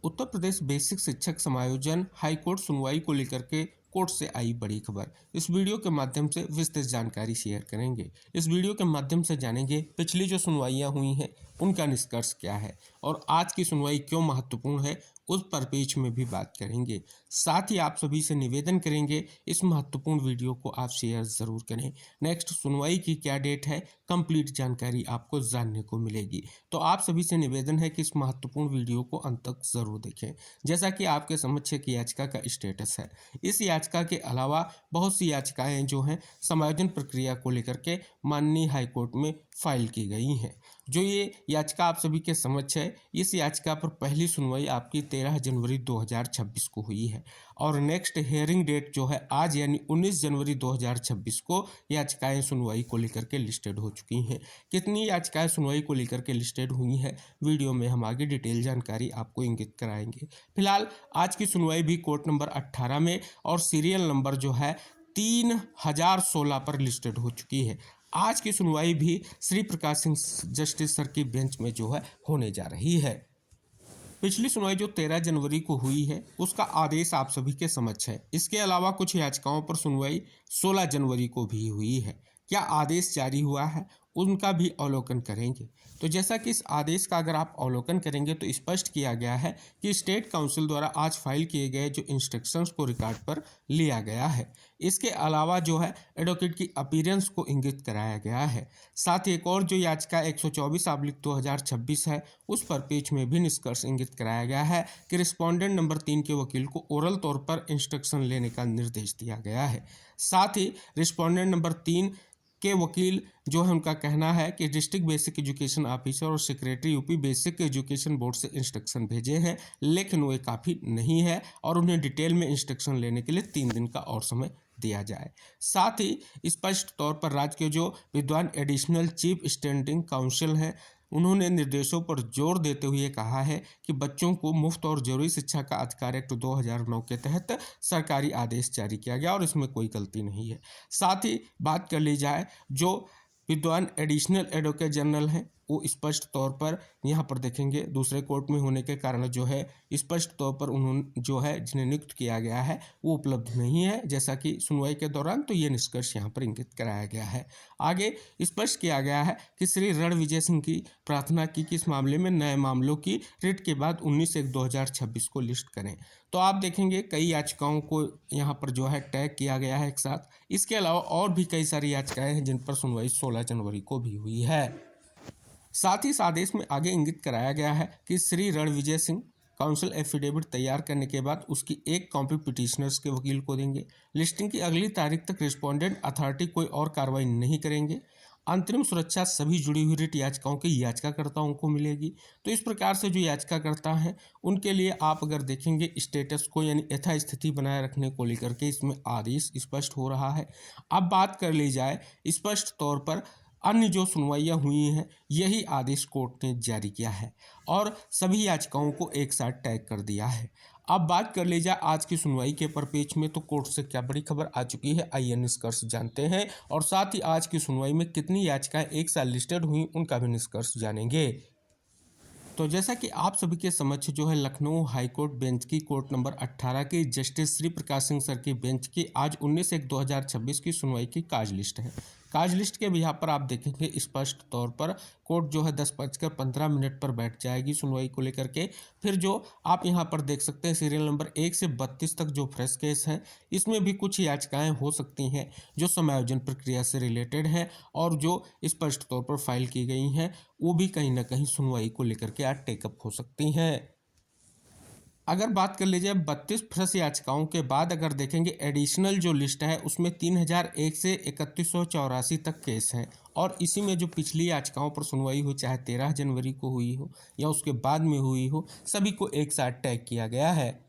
Uttar Pradesh basic शिक्षक समायोजन high court सुनवाई को लेकर के कोर्ट से आई बड़ी खबर। इस वीडियो के माध्यम से विस्तृत जानकारी शेयर करेंगे। इस वीडियो के माध्यम से जानेंगे पिछली जो सुनवाइयां हुई हैं उनका निष्कर्ष क्या है और आज की सुनवाई क्यों महत्वपूर्ण है उस परिपेक्ष में भी बात करेंगे। साथ ही आप सभी से निवेदन करेंगे इस महत्वपूर्ण वीडियो को आप शेयर ज़रूर करें। नेक्स्ट सुनवाई की क्या डेट है, कंप्लीट जानकारी आपको जानने को मिलेगी। तो आप सभी से निवेदन है कि इस महत्वपूर्ण वीडियो को अंत तक ज़रूर देखें। जैसा कि आपके समक्ष एक याचिका का स्टेटस है, इस याचिका के अलावा बहुत सी याचिकाएं जो हैं समायोजन प्रक्रिया को लेकर के माननीय हाईकोर्ट में फाइल की गई हैं। जो ये याचिका आप सभी के समक्ष है, इस याचिका पर पहली सुनवाई आपकी 13 जनवरी 2026 को हुई है और नेक्स्ट हियरिंग डेट जो है आज यानी 19 जनवरी 2026 को याचिकाएं सुनवाई को लेकर के लिस्टेड हो चुकी हैं। कितनी याचिकाएं सुनवाई को लेकर के लिस्टेड हुई हैं वीडियो में हम आगे डिटेल जानकारी आपको इंगित कराएंगे। फिलहाल आज की सुनवाई भी कोर्ट नंबर 18 में और सीरियल नंबर जो है 3016 पर लिस्टेड हो चुकी है। आज की सुनवाई भी श्री प्रकाश सिंह जस्टिस सर की बेंच में जो है होने जा रही है। पिछली सुनवाई जो 13 जनवरी को हुई है उसका आदेश आप सभी के समक्ष है। इसके अलावा कुछ याचिकाओं पर सुनवाई 16 जनवरी को भी हुई है। क्या आदेश जारी हुआ है उनका भी अवलोकन करेंगे। तो जैसा कि इस आदेश का अगर आप अवलोकन करेंगे तो स्पष्ट किया गया है कि स्टेट काउंसिल द्वारा आज फाइल किए गए जो इंस्ट्रक्शंस को रिकॉर्ड पर लिया गया है। इसके अलावा जो है एडवोकेट की अपीयरेंस को इंगित कराया गया है। साथ ही एक और जो याचिका 124/2026 है उस पर पेज में भी निष्कर्ष इंगित कराया गया है कि रिस्पोंडेंट नंबर 3 के वकील को ओरल तौर पर इंस्ट्रक्शन लेने का निर्देश दिया गया है। साथ ही रिस्पोंडेंट नंबर 3 के वकील जो है उनका कहना है कि डिस्ट्रिक्ट बेसिक एजुकेशन ऑफिसर और secretary UP basic education board से इंस्ट्रक्शन भेजे हैं लेकिन वो काफ़ी नहीं है और उन्हें डिटेल में इंस्ट्रक्शन लेने के लिए 3 दिन का और समय दिया जाए। साथ ही स्पष्ट तौर पर राज्य के जो विद्वान एडिशनल चीफ स्टैंडिंग काउंसिल हैं उन्होंने निर्देशों पर जोर देते हुए कहा है कि बच्चों को मुफ्त और जरूरी शिक्षा का अधिकार एक्ट 2009 के तहत सरकारी आदेश जारी किया गया और इसमें कोई गलती नहीं है। साथ ही बात कर ली जाए जो विद्वान एडिशनल एडवोकेट जनरल हैं वो स्पष्ट तौर पर यहाँ पर देखेंगे दूसरे कोर्ट में होने के कारण जो है स्पष्ट तौर पर उन्होंने जो है जिन्हें नियुक्त किया गया है वो उपलब्ध नहीं है जैसा कि सुनवाई के दौरान तो ये निष्कर्ष यहाँ पर इंगित कराया गया है। आगे स्पष्ट किया गया है कि श्री रणविजय सिंह की प्रार्थना की कि इस मामले में नए मामलों की रिट के बाद 19/1/2026 को लिस्ट करें। तो आप देखेंगे कई याचिकाओं को यहाँ पर जो है टैग किया गया है एक साथ। इसके अलावा और भी कई सारी याचिकाएं हैं जिन पर सुनवाई 16 जनवरी को भी हुई है। साथ ही इस आदेश में आगे इंगित कराया गया है कि श्री रणविजय सिंह काउंसिल एफिडेविट तैयार करने के बाद उसकी एक कॉपी पिटिशनर्स के वकील को देंगे। लिस्टिंग की अगली तारीख तक रिस्पोंडेंट अथॉरिटी कोई और कार्रवाई नहीं करेंगे। अंतरिम सुरक्षा सभी जुड़ी हुई रिट याचिकाओं के याचिकाकर्ताओं को मिलेगी। तो इस प्रकार से जो याचिकाकर्ता हैं उनके लिए आप अगर देखेंगे स्टेटस को यानी यथास्थिति बनाए रखने को लेकर के इसमें आदेश स्पष्ट हो रहा है। अब बात कर ली जाए स्पष्ट तौर पर अन्य जो सुनवाइयाँ हुई हैं यही आदेश कोर्ट ने जारी किया है और सभी याचिकाओं को एक साथ टैग कर दिया है। अब बात कर ली जाए आज की सुनवाई के परिपेक्ष में तो कोर्ट से क्या बड़ी खबर आ चुकी है आइए निष्कर्ष जानते हैं और साथ ही आज की सुनवाई में कितनी याचिकाएं एक साथ लिस्टेड हुई उनका भी निष्कर्ष जानेंगे। तो जैसा कि आप सभी के समक्ष जो है लखनऊ हाईकोर्ट बेंच की कोर्ट नंबर 18 के जस्टिस श्री प्रकाश सिंह सर की बेंच की आज 19/1/2026 की सुनवाई की काज लिस्ट है। काज लिस्ट के भी यहाँ पर आप देखेंगे स्पष्ट तौर पर कोर्ट जो है 10:15 पर बैठ जाएगी सुनवाई को लेकर के। फिर जो आप यहाँ पर देख सकते हैं सीरियल नंबर 1 से 32 तक जो फ्रेश केस हैं इसमें भी कुछ याचिकाएं हो सकती हैं जो समायोजन प्रक्रिया से रिलेटेड हैं और जो स्पष्ट तौर पर फाइल की गई हैं वो भी कहीं ना कहीं सुनवाई को लेकर के आज टेकअप हो सकती हैं। अगर बात कर लीजिए 32 फ्रेश याचिकाओं के बाद अगर देखेंगे एडिशनल जो लिस्ट है उसमें 3001 से 3184 तक केस हैं और इसी में जो पिछली याचिकाओं पर सुनवाई हुई चाहे 13 जनवरी को हुई हो या उसके बाद में हुई हो सभी को एक साथ टैग किया गया है।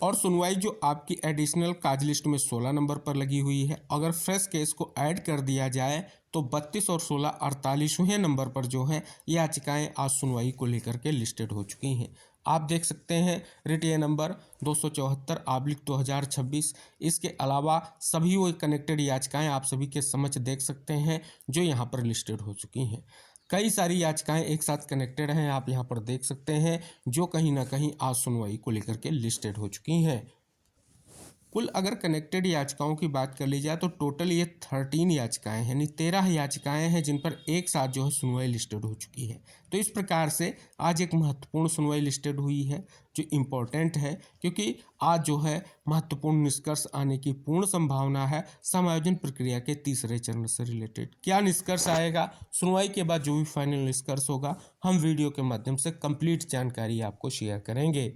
और सुनवाई जो आपकी एडिशनल काज लिस्ट में 16 नंबर पर लगी हुई है अगर फ्रेश केस को ऐड कर दिया जाए तो 32 और 16 48वें नंबर पर जो है याचिकाएं आज सुनवाई को लेकर के लिस्टेड हो चुकी हैं। आप देख सकते हैं रिट ए नंबर 274/2026। इसके अलावा सभी वो कनेक्टेड याचिकाएं आप सभी के समक्ष देख सकते हैं जो यहाँ पर लिस्टेड हो चुकी हैं। कई सारी याचिकाएं एक साथ कनेक्टेड हैं, आप यहां पर देख सकते हैं, जो कहीं ना कहीं आज सुनवाई को लेकर के लिस्टेड हो चुकी हैं। कुल अगर कनेक्टेड याचिकाओं की बात कर ली जाए तो टोटल ये 13 याचिकाएं हैं, यानी 13 याचिकाएं हैं जिन पर एक साथ जो है सुनवाई लिस्टेड हो चुकी है। तो इस प्रकार से आज एक महत्वपूर्ण सुनवाई लिस्टेड हुई है जो इम्पोर्टेंट है, क्योंकि आज जो है महत्वपूर्ण निष्कर्ष आने की पूर्ण संभावना है समायोजन प्रक्रिया के तीसरे चरण से रिलेटेड। क्या निष्कर्ष आएगा, सुनवाई के बाद जो भी फाइनल निष्कर्ष होगा हम वीडियो के माध्यम से कंप्लीट जानकारी आपको शेयर करेंगे।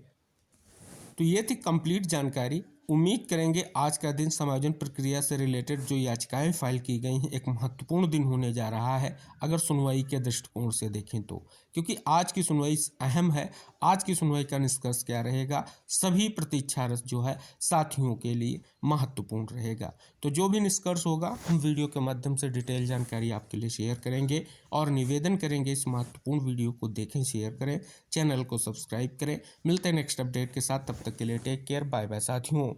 तो ये थी कंप्लीट जानकारी। उम्मीद करेंगे आज का दिन समायोजन प्रक्रिया से रिलेटेड जो याचिकाएं फाइल की गई हैं एक महत्वपूर्ण दिन होने जा रहा है अगर सुनवाई के दृष्टिकोण से देखें तो, क्योंकि आज की सुनवाई अहम है। आज की सुनवाई का निष्कर्ष क्या रहेगा, सभी प्रतीक्षारत जो है साथियों के लिए महत्वपूर्ण रहेगा। तो जो भी निष्कर्ष होगा हम वीडियो के माध्यम से डिटेल जानकारी आपके लिए शेयर करेंगे और निवेदन करेंगे इस महत्वपूर्ण वीडियो को देखें, शेयर करें, चैनल को सब्सक्राइब करें। मिलते हैं नेक्स्ट अपडेट के साथ, तब तक के लिए टेक केयर, बाय बाय साथियों।